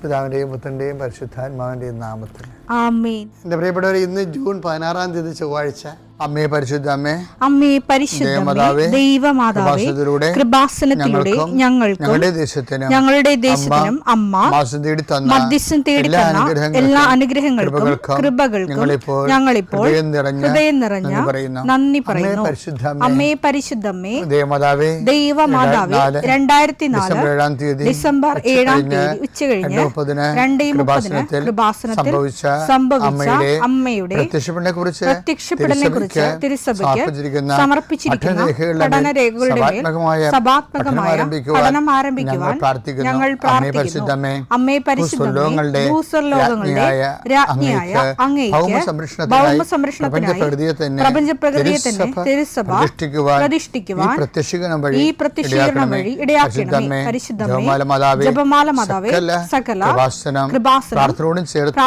പിതാവിൻ്റെയും പുത്രൻ്റെയും പരിശുദ്ധാത്മാവിൻ്റെയും നാമത്തിൽ ആമേൻ. എൻ്റെ പ്രിയപ്പെട്ടവരെ, ഇന്ന് ജൂൺ 16 ചൊവ്വാഴ്ച. അമ്മേ പരിശുദ്ധ അമ്മേ, അമ്മേ പരിശുദ്ധമേ, ദൈവമാതാവേ, കൃപാസനത്തിലൂടെ ഞങ്ങൾക്കും ഞങ്ങളുടെ ദേശത്തിനും അമ്മ മധ്യസ്ഥം തേടി തന്ന എല്ലാ അനുഗ്രഹങ്ങൾക്കും കൃപകൾക്കും ഞങ്ങളിപ്പോൾ ഹൃദയം നിറഞ്ഞ നന്ദി പറയുന്നു. അമ്മേ പരിശുദ്ധമേ, ദൈവമാതാവേ, 2004 ഡിസംബർ 7 ഉച്ചകഴിഞ്ഞ് 2:30 കൃപാസനത്തിൽ സംഭവിച്ച അമ്മയുടെ പ്രത്യക്ഷപ്പെടലിനെ കുറിച്ച് തിരുസഭയ്ക്ക് സമർപ്പിച്ചിരിക്കുന്ന പഠനരേഖകളുടെ മേൽ സഭാത്മകമായ പഠനം ആരംഭിക്കുവാൻ ഞങ്ങൾ പ്രാർത്ഥിക്കുന്നു. അമ്മേ പരിശുദ്ധമേ, ഭൂസ്വർലോകങ്ങളുടെ രാജ്ഞിയായ അങ്ങേയ്ക്ക് ഭൗമ സംരക്ഷണത്തിനായി പ്രപഞ്ചപ്രകൃതിയെ തന്നെ തിരുസഭ പ്രതിഷ്ഠിക്കുവാൻ ഈ പ്രത്യക്ഷീകരണം വഴി ഇടയാക്കണമേ. പരിശുദ്ധമേ, ജപമാല മാതാവേ, സകല കൃപാസനം പ്രാർത്ഥനയോടും ചേർത്ത്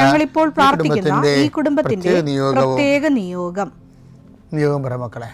ഞങ്ങളിപ്പോൾ പ്രാർത്ഥിക്കുന്ന ഈ കുടുംബത്തിന്റെ പ്രത്യേക നിയോഗം പറ മക്കളെ.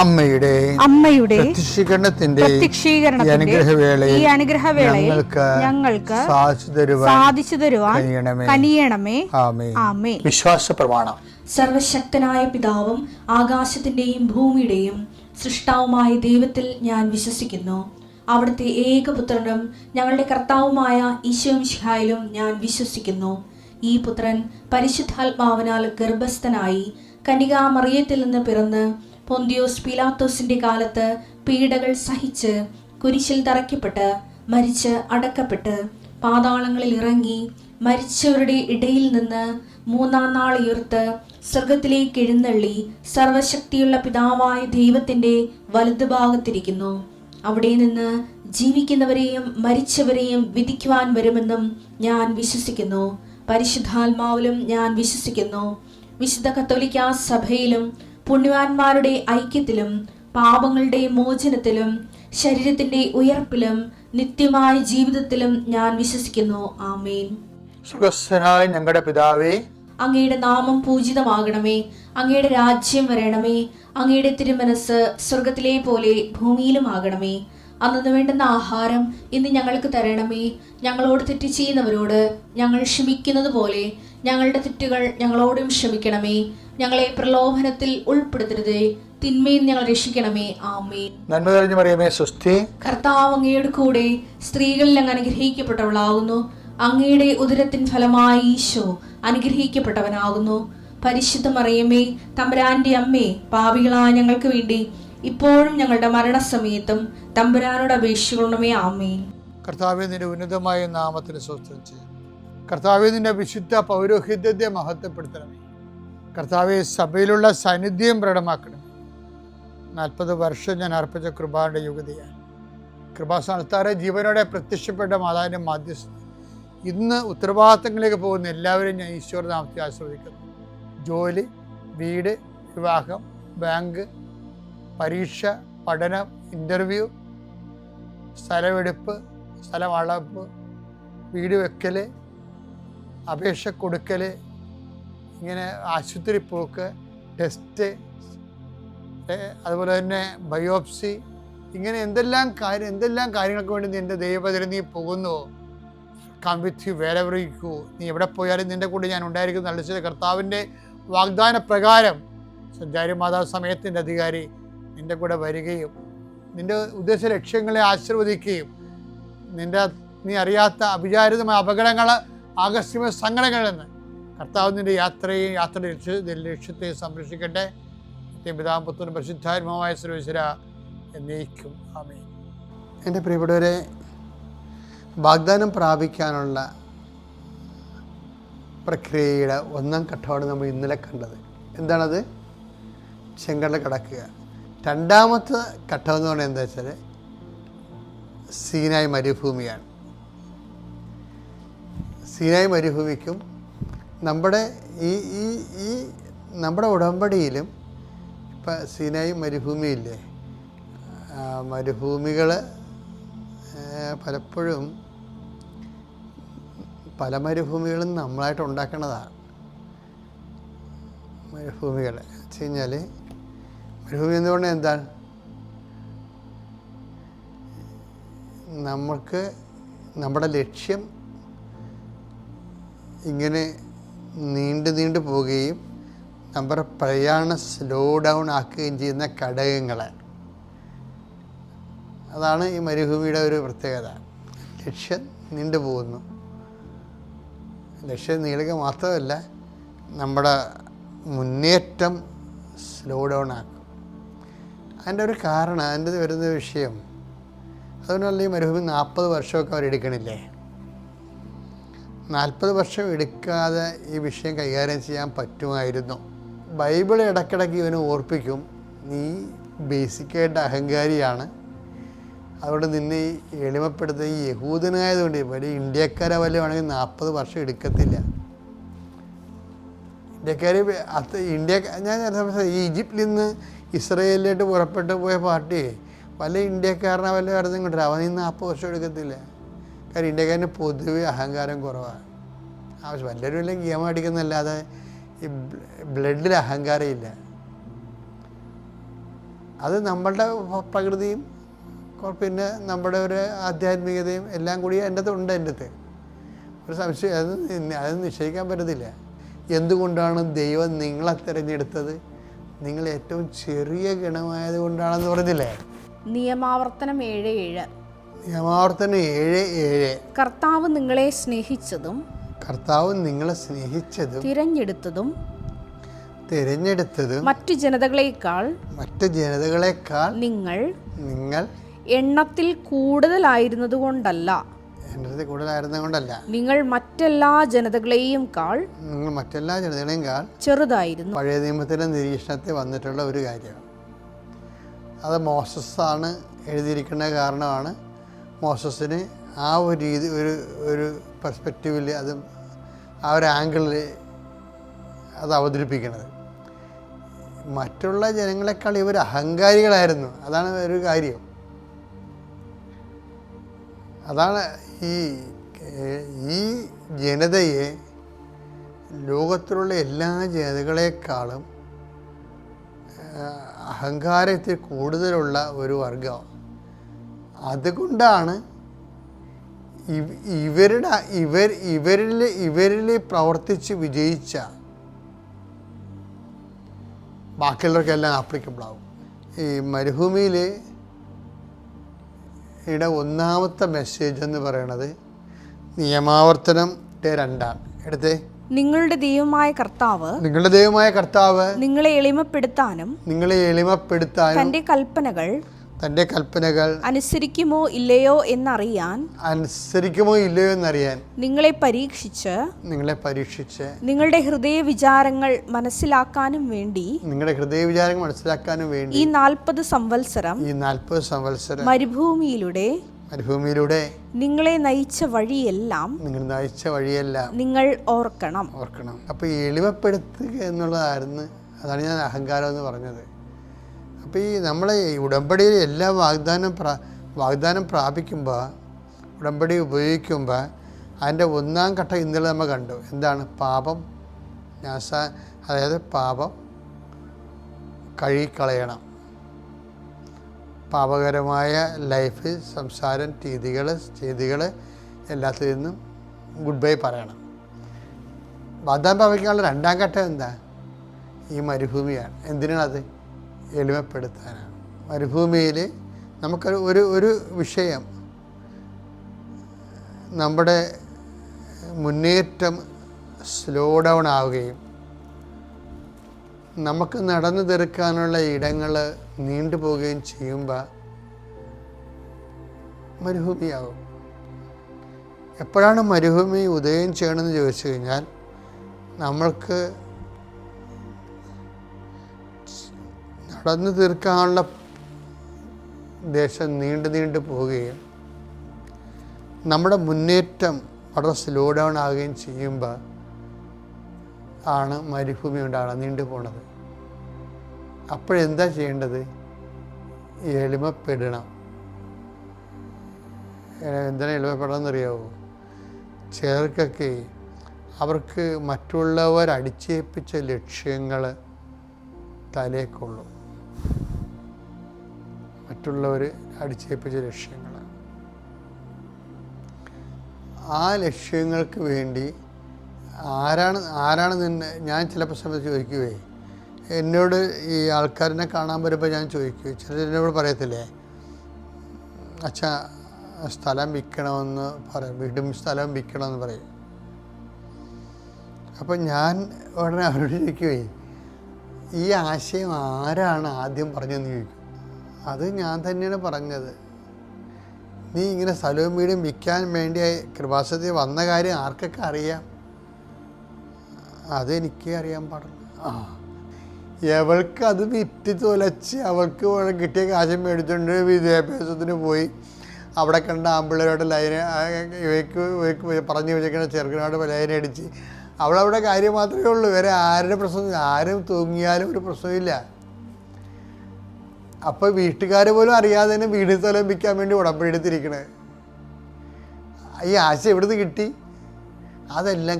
അമ്മയുടെ പ്രത്യക്ഷീകരണത്തിന്റെ ഈ അനുഗ്രഹവേളയിൽ ഞങ്ങൾക്ക് സാധിച്ചു തരുവാൻ കനിയണമേ. ആമേൻ. വിശ്വാസ പ്രമാണം. സർവശക്തനായ പിതാവും ആകാശത്തിന്റെയും ഭൂമിയുടെയും സൃഷ്ടാവുമായ ദൈവത്തിൽ ഞാൻ വിശ്വസിക്കുന്നു. അവിടുത്തെ ഏകപുത്രനും ഞങ്ങളുടെ കർത്താവുമായ ഈശോമിശിഹായിലും ഞാൻ വിശ്വസിക്കുന്നു. ഈ പുത്രൻ പരിശുദ്ധാത്മാവിനാൽ ഗർഭസ്ഥനായി കന്യകാമറിയത്തിൽ നിന്ന് പിറന്ന് പൊന്തിയോസ് പീലാത്തോസിന്റെ കാലത്ത് പീഡകൾ സഹിച്ച് കുരിശിൽ തറയ്ക്കപ്പെട്ട് മരിച്ച് അടക്കപ്പെട്ട് പാതാളങ്ങളിൽ ഇറങ്ങി മരിച്ചവരുടെ ഇടയിൽ നിന്ന് 3-ാം നാൾ ഉയർത്ത് സ്വർഗത്തിലേക്ക് എഴുന്നള്ളി സർവശക്തിയുള്ള പിതാവായ ദൈവത്തിന്റെ വലതുഭാഗത്തിരിക്കുന്നു. അവിടെ നിന്ന് ജീവിക്കുന്നവരെയും മരിച്ചവരെയും വിധിക്കുവാൻ വരുമെന്നും ഞാൻ വിശ്വസിക്കുന്നു. പരിശുദ്ധാത്മാവിലും ഞാൻ വിശ്വസിക്കുന്നു. വിശുദ്ധ കത്തോലിക്കാ സഭയിലും പുണ്യവാന്മാരുടെ ഐക്യത്തിലും പാപങ്ങളുടെ മോചനത്തിലും ശരീരത്തിന്റെ ഉയർപ്പിലും നിത്യമായ ജീവിതത്തിലും ഞാൻ വിശ്വസിക്കുന്നു. ആമേൻ. സ്വർഗ്ഗസ്ഥനായ ഞങ്ങളുടെ പിതാവേ, അങ്ങയുടെ നാമം പൂജിതമാകണമേ. അങ്ങയുടെ രാജ്യം വരണമേ. അങ്ങയുടെ തിരുമനസ് സ്വർഗത്തിലെ പോലെ ഭൂമിയിലും ആകണമേ. അന്നു വേണ്ടുന്ന ആഹാരം ഇന്ന് ഞങ്ങൾക്ക് തരണമേ. ഞങ്ങളോട് തെറ്റ് ചെയ്യുന്നവരോട് ഞങ്ങൾ ക്ഷമിക്കുന്നത് പോലെ ഞങ്ങളുടെ തെറ്റുകൾ ഞങ്ങളോടും ക്ഷമിക്കണമേ. ഞങ്ങളെ പ്രലോഭനത്തിൽ ഉൾപ്പെടുത്തരുതേ, തിന്മയിൽ ഞങ്ങൾ രക്ഷിക്കണമേ. ആമേൻ. നന്മ നിറഞ്ഞ മറിയമേ, സ്വസ്തി. കർത്താവ് അങ്ങയുടെ കൂടെ സ്ത്രീകളിൽ അങ്ങ് അനുഗ്രഹിക്കപ്പെട്ടവളാകുന്നു. അങ്ങയുടെ ഉദരത്തിൻ ഫലമായി ഈശോ അനുഗ്രഹിക്കപ്പെട്ടവനാകുന്നു. പരിശുദ്ധ മറിയമേ, തമ്പുരാന്റെ അമ്മേ, പാപികളായ ഞങ്ങൾക്ക് വേണ്ടി ഇപ്പോഴും ഞങ്ങളുടെ മരണസമയത്തും തമ്പുരാനോട് അപേക്ഷിക്കണമേ. ആമേൻ. കർത്താവേ, നിന്റെ ഉന്നതമായ നാമത്തിന് സ്തോത്രം ചെയ്യുന്നു. കർത്താവേ, നിന്റെ വിശുദ്ധ പൗരോഹിത്യത്തെ മഹത്വപ്പെടുത്തണമേ. കർത്താവെ, സഭയിലുള്ള സാന്നിധ്യം പ്രകടമാക്കണം. 40 വർഷം ഞാൻ അർപ്പിച്ച കൃപാന്റെ യുഗതിയാണ്. കൃപാസ്ഥാനത്താറെ ജീവനോടെ പ്രത്യക്ഷപ്പെട്ട മാതാവിൻ്റെ മാധ്യസ്ഥ ഇന്ന് ഉത്തരവാദിത്തങ്ങളിലേക്ക് പോകുന്ന എല്ലാവരെയും ഞാൻ ഈശ്വരനാമത്തെ ആസ്വദിക്കുന്നു. ജോലി, വീട്, വിവാഹം, ബാങ്ക്, പരീക്ഷ, പഠനം, ഇൻ്റർവ്യൂ, സ്ഥലമെടുപ്പ്, സ്ഥലം അളപ്പ്, വീട് വെക്കൽ, അപേക്ഷ കൊടുക്കൽ, ഇങ്ങനെ ആശുപത്രി പോക്ക്, ടെസ്റ്റ്, അതുപോലെ തന്നെ ബയോപ്സി, ഇങ്ങനെ എന്തെല്ലാം കാര്യങ്ങൾക്ക് വേണ്ടി നിൻ്റെ ദൈവപദത്തിൽ നീ പോകുന്നുവോ, come with you wherever you go. നീ എവിടെ പോയാലും നിൻ്റെ കൂടെ ഞാൻ ഉണ്ടായിരിക്കും. അളിച്ചത് കർത്താവിൻ്റെ വാഗ്ദാന പ്രകാരം സഞ്ചാരി മാതാവ് സമയത്തിൻ്റെ അധികാരി നിൻ്റെ കൂടെ വരികയും നിൻ്റെ ഉദ്ദേശ ലക്ഷ്യങ്ങളെ ആശീർവദിക്കുകയും നീ അറിയാത്ത അവിചാരിതമായ ആകസ്മിക സങ്കടങ്ങളിൽ നിന്ന് കർത്താവ് നിൻ്റെ യാത്രയുടെ ലക്ഷ്യത്തെ സംരക്ഷിക്കട്ടെ. പിതാവും പുത്രനും പരിശുദ്ധാത്മാവായ സർവ്വേശ്വര എന്നേക്കും ആമേൻ. എൻ്റെ പ്രിയപ്പെട്ടവരെ, വാഗ്ദാനം പ്രാപിക്കാനുള്ള പ്രക്രിയയുടെ ഒന്നാം ഘട്ടമാണ് നമ്മൾ ഇന്നലെ കണ്ടത്. എന്താണത്? ചെങ്കടൽ കടക്കുക. രണ്ടാമത്തെ ഘട്ടം എന്ന് പറയുന്നത് എന്താ വെച്ചാൽ സീനായ് മരുഭൂമിയാണ്. സീനായ് മരുഭൂമിക്കും നമ്മുടെ ഈ നമ്മുടെ ഉടമ്പടിയിലും ഇപ്പം സീനായ് മരുഭൂമിയില്ലേ, മരുഭൂമികൾ പലപ്പോഴും പല മരുഭൂമികളും നമ്മളായിട്ട് ഉണ്ടാക്കുന്നതാണ്. മരുഭൂമികൾ വെച്ച് കഴിഞ്ഞാൽ മരുഭൂമി എന്ന് പറഞ്ഞാൽ എന്താണ്? നമുക്ക് നമ്മുടെ ലക്ഷ്യം ഇങ്ങനെ നീണ്ടു പോവുകയും നമ്മുടെ പ്രയാണം സ്ലോ ഡൗൺ ആക്കുകയും ചെയ്യുന്ന ഘടകങ്ങൾ. അതാണ് ഈ മരുഭൂമിയുടെ ഒരു പ്രത്യേകത. ലക്ഷ്യം നീണ്ടു പോകുന്നു. ലക്ഷ്യം നീളുക മാത്രമല്ല, നമ്മുടെ മുന്നേറ്റം സ്ലോ ഡൗൺ ആക്കും. അതിൻ്റെ ഒരു കാരണം, അതിൻ്റെ വരുന്ന വിഷയം, അതുകൊണ്ടല്ല ഈ മരുഭൂമി 40 വർഷമൊക്കെ അവരെടുക്കണില്ലേ. 40 വർഷം എടുക്കാതെ ഈ വിഷയം കൈകാര്യം ചെയ്യാൻ പറ്റുമായിരുന്നു. ബൈബിൾ ഇടയ്ക്കിടയ്ക്ക് ഇവനെ ഓർപ്പിക്കും, നീ ബേസിക്കായിട്ട് അഹങ്കാരിയാണ്, അതുകൊണ്ട് നിന്നെ എളിമപ്പെടുത്ത ഈ യഹൂദനായതുകൊണ്ട് വലിയ ഇന്ത്യക്കാരെ വല്ല ആണെങ്കിൽ 40 വർഷം എടുക്കത്തില്ല. ഇന്ത്യക്കാർ ഞാൻ ഈജിപ്തിൽ നിന്ന് ഇസ്രയേലിലോട്ട് പുറപ്പെട്ടു പോയ പാർട്ടി വല്ല ഇന്ത്യക്കാരനെ വല്ല വരുന്നതും കൊണ്ടില്ല. അവൻ 40 വർഷം എടുക്കത്തില്ല. കാര്യം ഇന്ത്യക്കാരന് പൊതുവെ അഹങ്കാരം കുറവാണ്. വല്ലവരും എല്ലാം ഗെയിം അടിക്കുന്നല്ലാതെ ഈ ബ്ലഡിൽ അഹങ്കാരം ഇല്ല. അത് നമ്മളുടെ പ്രകൃതിയും പിന്നെ നമ്മുടെ ഒരു ആധ്യാത്മികതയും എല്ലാം കൂടി എൻ്റെ ഉണ്ട്. എൻ്റെ അടുത്ത് ഒരു സംശയം, അത് നിശ്ചയിക്കാൻ പറ്റത്തില്ല. എന്തുകൊണ്ടാണ് ദൈവം നിങ്ങളെ തിരഞ്ഞെടുത്തത്? നിങ്ങൾ ഏറ്റവും ചെറിയ ഗണമായത് കൊണ്ടാണെന്ന് പറഞ്ഞില്ലേ? നിയമാവർത്തനം 7:7. നിയമാവർത്തനം 7:7. കർത്താവ് നിങ്ങളെ സ്നേഹിച്ചതും തിരഞ്ഞെടുത്തതും മറ്റു ജനതകളെക്കാൾ നിങ്ങൾ എണ്ണത്തിൽ കൂടുതലായിരുന്നതുകൊണ്ടല്ല, നിങ്ങൾ മറ്റെല്ലാ ജനതകളെയും ചെറുതായിരുന്നു. പഴയ നിയമത്തിൻ്റെ നിരീക്ഷണത്തിൽ വന്നിട്ടുള്ള ഒരു കാര്യമാണ്. അത് മോസസ്സാണ് എഴുതിയിരിക്കുന്ന കാരണമാണ് മോസസിന് ആ ഒരു രീതി ഒരു പെർസ്പെക്റ്റീവിൽ അത് ആ ഒരു ആംഗിളിൽ അത് അവതരിപ്പിക്കുന്നത്. മറ്റുള്ള ജനങ്ങളെക്കാൾ ഇവർ അഹങ്കാരികളായിരുന്നു. അതാണ് ഒരു കാര്യം. അതാണ് ഈ ജനതയെ ലോകത്തിലുള്ള എല്ലാ ജനതകളെക്കാളും അഹങ്കാരത്തിൽ കൂടുതലുള്ള ഒരു വർഗം. അതുകൊണ്ടാണ് ഇവരിൽ പ്രവർത്തിച്ച് വിജയിച്ച ബാക്കിയുള്ളവർക്കെല്ലാം ആപ്ലിക്കബിൾ ആവും. ഈ മരുഭൂമിയിൽ ഒന്നാമത്തെ മെസ്സേജ് എന്ന് പറയുന്നത് നിയമാവർത്തനം 2 എടുത്തേ. നിങ്ങളുടെ ദൈവമായ കർത്താവ് നിങ്ങളെ എളിമപ്പെടുത്താനും തന്റെ കൽപ്പനകൾ അനുസരിക്കുമോ ഇല്ലയോ എന്നറിയാൻ നിങ്ങളെ പരീക്ഷിച്ച് നിങ്ങളുടെ ഹൃദയ വിചാരങ്ങൾ മനസ്സിലാക്കാനും വേണ്ടി ഈ 40 സംവത്സരം മരുഭൂമിയിലൂടെ നിങ്ങളെ നയിച്ച വഴിയെല്ലാം നിങ്ങൾ ഓർക്കണം. അപ്പോൾ ഈ എളിമപ്പെടുത്തുക എന്നുള്ളതായിരുന്നു. അതാണ് ഞാൻ അഹങ്കാരം എന്ന് പറഞ്ഞത്. അപ്പോൾ ഈ നമ്മളെ ഉടമ്പടിയിൽ എല്ലാ വാഗ്ദാനം പ്രാപിക്കുമ്പോൾ, ഉടമ്പടി ഉപയോഗിക്കുമ്പോൾ അതിൻ്റെ ഒന്നാം ഘട്ടം ഇന്നലെ നമ്മൾ കണ്ടു. എന്താണ്? പാപം അതായത് പാപം കഴുകിക്കളയണം. പാപകരമായ ലൈഫ്, സംസാരം, ചെയ്തികൾ എല്ലാത്തിൽ നിന്നും ഗുഡ് ബൈ പറയണം. വാഗ്ദാനം പ്രാപിക്കാനുള്ള രണ്ടാം ഘട്ടം എന്താ? ഈ മരുഭൂമിയാണ്. എന്തിനാണത്? എളിമപ്പെടുത്താനാണ്. മരുഭൂമിയിൽ നമുക്കൊരു ഒരു വിഷയം നമ്മുടെ മുന്നേറ്റം സ്ലോ ഡൗൺ ആവുകയും നമുക്ക് നടന്നു തീർക്കാനുള്ള ഇടങ്ങൾ നീണ്ടുപോവുകയും ചെയ്യുമ്പോൾ മരുഭൂമിയാകും. എപ്പോഴാണ് മരുഭൂമി ഉദയം ചെയ്യണമെന്ന് ചോദിച്ചു കഴിഞ്ഞാൽ, നമ്മൾക്ക് നടന്നു തീർക്കാനുള്ള ദേശം നീണ്ടു പോവുകയും നമ്മുടെ മുന്നേറ്റം വളരെ സ്ലോ ഡൗൺ ആവുകയും ചെയ്യുമ്പോൾ ആണ് മരുഭൂമി ഉണ്ടാകണം, നീണ്ടു പോണത്. അപ്പോഴെന്താ ചെയ്യേണ്ടത്? എളിമപ്പെടണം. എന്തിനാണ് എളിമപ്പെടണമെന്നറിയാവോ? ചിലർക്കൊക്കെ അവർക്ക് മറ്റുള്ളവർ അടിച്ചേൽപ്പിച്ച ലക്ഷ്യങ്ങൾ തലേക്കൊള്ളും. മറ്റുള്ളവർ അടിച്ചേൽപ്പിച്ച ലക്ഷ്യങ്ങൾ, ആ ലക്ഷ്യങ്ങൾക്ക് വേണ്ടി ആരാണ് നിന്നെ, ഞാൻ ചിലപ്പോൾ സമയത്ത് ചോദിക്കുവേ, എന്നോട് ഈ ആൾക്കാരിനെ കാണാൻ വരുമ്പോൾ ഞാൻ ചോദിക്കും, ചിലരെന്നോട് പറയത്തില്ലേ, അച്ഛാ സ്ഥലം വിൽക്കണമെന്ന് പറയും, വീടും സ്ഥലം വിൽക്കണമെന്ന് പറയും. അപ്പം ഞാൻ ഉടനെ അവരോട് ചോദിക്കുവേ, ഈ ആശയം ആരാണ് ആദ്യം പറഞ്ഞതെന്ന് ചോദിക്കും. അത് ഞാൻ തന്നെയാണ് പറഞ്ഞത്. നീ ഇങ്ങനെ സ്ഥലവും വീടും വിൽക്കാൻ വേണ്ടി കൃപാസനത്തിൽ വന്ന കാര്യം ആർക്കൊക്കെ അറിയാം? അതെനിക്ക് അറിയാൻ പാടില്ല. അവൾക്ക് അത് വിറ്റ് തുലച്ച് അവൾക്ക് കിട്ടിയ കാശം മേടിച്ചുകൊണ്ട് വിദ്യാഭ്യാസത്തിന് പോയി അവിടെ കണ്ട ആമ്പിള്ളേരോട് പറഞ്ഞു വെച്ചേക്കുന്ന ചെറുക്കനോട് ലൈനടിച്ച് അവളവിടെ കാര്യം മാത്രമേ ഉള്ളൂ. വേറെ ആരുടെ പ്രശ്നം, ആരും തൂങ്ങിയാലും ഒരു പ്രശ്നമില്ല. അപ്പോൾ വീട്ടുകാർ പോലും അറിയാതെ തന്നെ വീട് സ്ഥലം വിൽക്കാൻ വേണ്ടി ഉടമ്പടി എടുത്തിരിക്കണേ. ഈ ആശയം എവിടുന്ന് കിട്ടി? അതെല്ലാം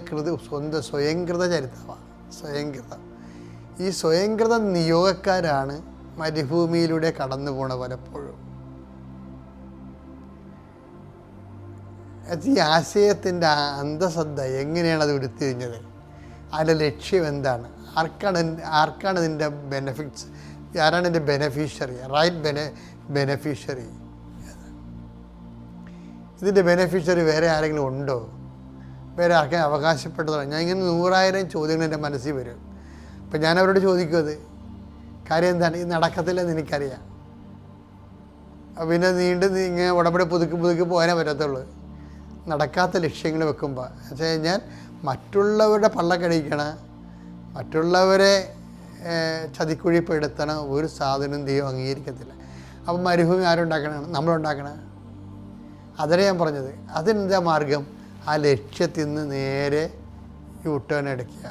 സ്വയംകൃത ചരിത്രമാണ്. സ്വയംകൃതം. ഈ സ്വയംകൃത നിയോഗക്കാരാണ് മരുഭൂമിയിലൂടെ കടന്നു പോണ പലപ്പോഴും. ഈ ആശയത്തിൻ്റെ അന്തസത്ത എങ്ങനെയാണ് അത് ഉരുത്തിരിഞ്ഞത്? അതിൻ്റെ ലക്ഷ്യം എന്താണ്? ആർക്കാണ് ഇതിൻ്റെ ബെനഫിറ്റ്സ്? ആരാണ് ഇതിൻ്റെ ബെനഫിഷ്യറി? ബെനഫിഷ്യറി. ഇതിൻ്റെ ബെനഫിഷ്യറി വേറെ ആരെങ്കിലും ഉണ്ടോ? വേറെ ആർക്കും അവകാശപ്പെട്ടതാണ്? ഞാൻ ഇങ്ങനെ 100,000 ചോദ്യങ്ങൾ എൻ്റെ മനസ്സിൽ വരും. അപ്പം ഞാൻ അവരോട് ചോദിക്കും, അത് കാര്യം എന്താണ്? ഇത് നടക്കത്തില്ലെന്ന് എനിക്കറിയാം. പിന്നെ ഇങ്ങനെ ഉടമ്പടി പുതുക്കി പോകാനേ പറ്റത്തുള്ളൂ. നടക്കാത്ത ലക്ഷ്യങ്ങൾ വെക്കുമ്പോൾ എന്ന് വെച്ച് കഴിഞ്ഞാൽ മറ്റുള്ളവരുടെ പള്ളക്കടിക്കണ, മറ്റുള്ളവരെ ചതിക്കുഴിപ്പെടുത്തണ ഒരു സാധനം ദൈവം അംഗീകരിക്കത്തില്ല. അപ്പം മരുഭൂമി ആരുണ്ടാക്കണതാണ്? നമ്മളുണ്ടാക്കണ. അതേ ഞാൻ പറഞ്ഞത്. അതെന്താ മാർഗം? ആ ലക്ഷ്യത്തിൽ നിന്ന് നേരെ യൂട്ടേൺ എടുക്കുക.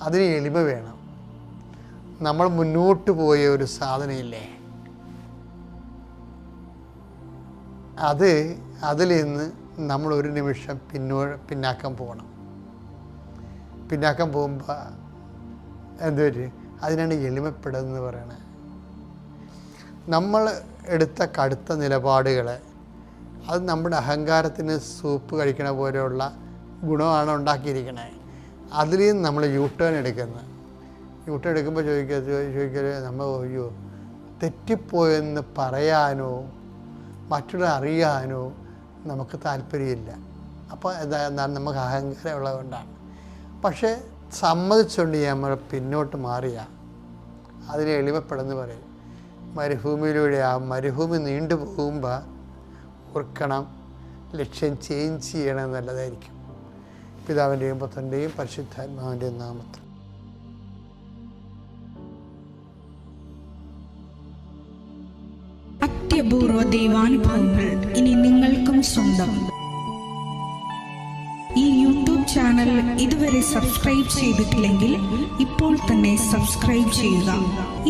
അതിന് എളിമ വേണം. നമ്മൾ മുന്നോട്ട് പോയ ഒരു സാധനമില്ലേ, അതിൽ നിന്ന് നമ്മൾ ഒരു നിമിഷം പിന്നാക്കം പോകണം. പിന്നാക്കം പോകുമ്പോൾ എന്തൊരു അതിനാണ് എളിമപ്പെടുന്നത് പറയണത്. നമ്മൾ എടുത്ത കടുത്ത നിലപാടുകളെ, അത് നമ്മുടെ അഹങ്കാരത്തിന് സൂപ്പ് കഴിക്കണ പോലെയുള്ള ഗുണമാണ് ഉണ്ടാക്കിയിരിക്കണേ. അതിൽ നിന്ന് നമ്മൾ യൂട്ടേൺ എടുക്കുന്നത്. യൂട്ടേൺ എടുക്കുമ്പോൾ ചോദിക്കരുത് നമ്മൾ അയ്യോ തെറ്റിപ്പോയെന്ന് പറയാനോ മറ്റുള്ള അറിയാനോ നമുക്ക് താല്പര്യമില്ല. അപ്പോൾ എന്താണ് നമുക്ക് അഹങ്കാരം ഉള്ളതുകൊണ്ടാണ്. പക്ഷേ സമ്മതിച്ചുകൊണ്ട് നമ്മൾ പിന്നോട്ട് മാറിയ അതിനെ എളിമപ്പെടുന്നു പറയും. മരുഭൂമിയിലൂടെ ആ മരുഭൂമി നീണ്ടു പോകുമ്പോൾ ഓർക്കണം, ലക്ഷ്യം ചേഞ്ച് ചെയ്യണം നല്ലതായിരിക്കും. പിതാവിൻ്റെയും പുത്രൻ്റെയും പരിശുദ്ധാത്മാവിൻ്റെയും നാമത്തിൽ. അത്യപൂർവ ദൈവാനുഭവങ്ങൾ ഇനി നിങ്ങൾക്കും സ്വന്തം. ഈ യൂട്യൂബ് ചാനൽ ഇതുവരെ സബ്സ്ക്രൈബ് ചെയ്തിട്ടില്ലെങ്കിൽ ഇപ്പോൾ തന്നെ സബ്സ്ക്രൈബ് ചെയ്യുക.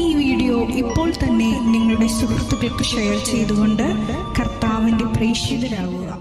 ഈ വീഡിയോ ഇപ്പോൾ തന്നെ നിങ്ങളുടെ സുഹൃത്തുക്കൾക്ക് ഷെയർ ചെയ്തുകൊണ്ട് കർത്താവിൻ്റെ പ്രേക്ഷിതരാകുക.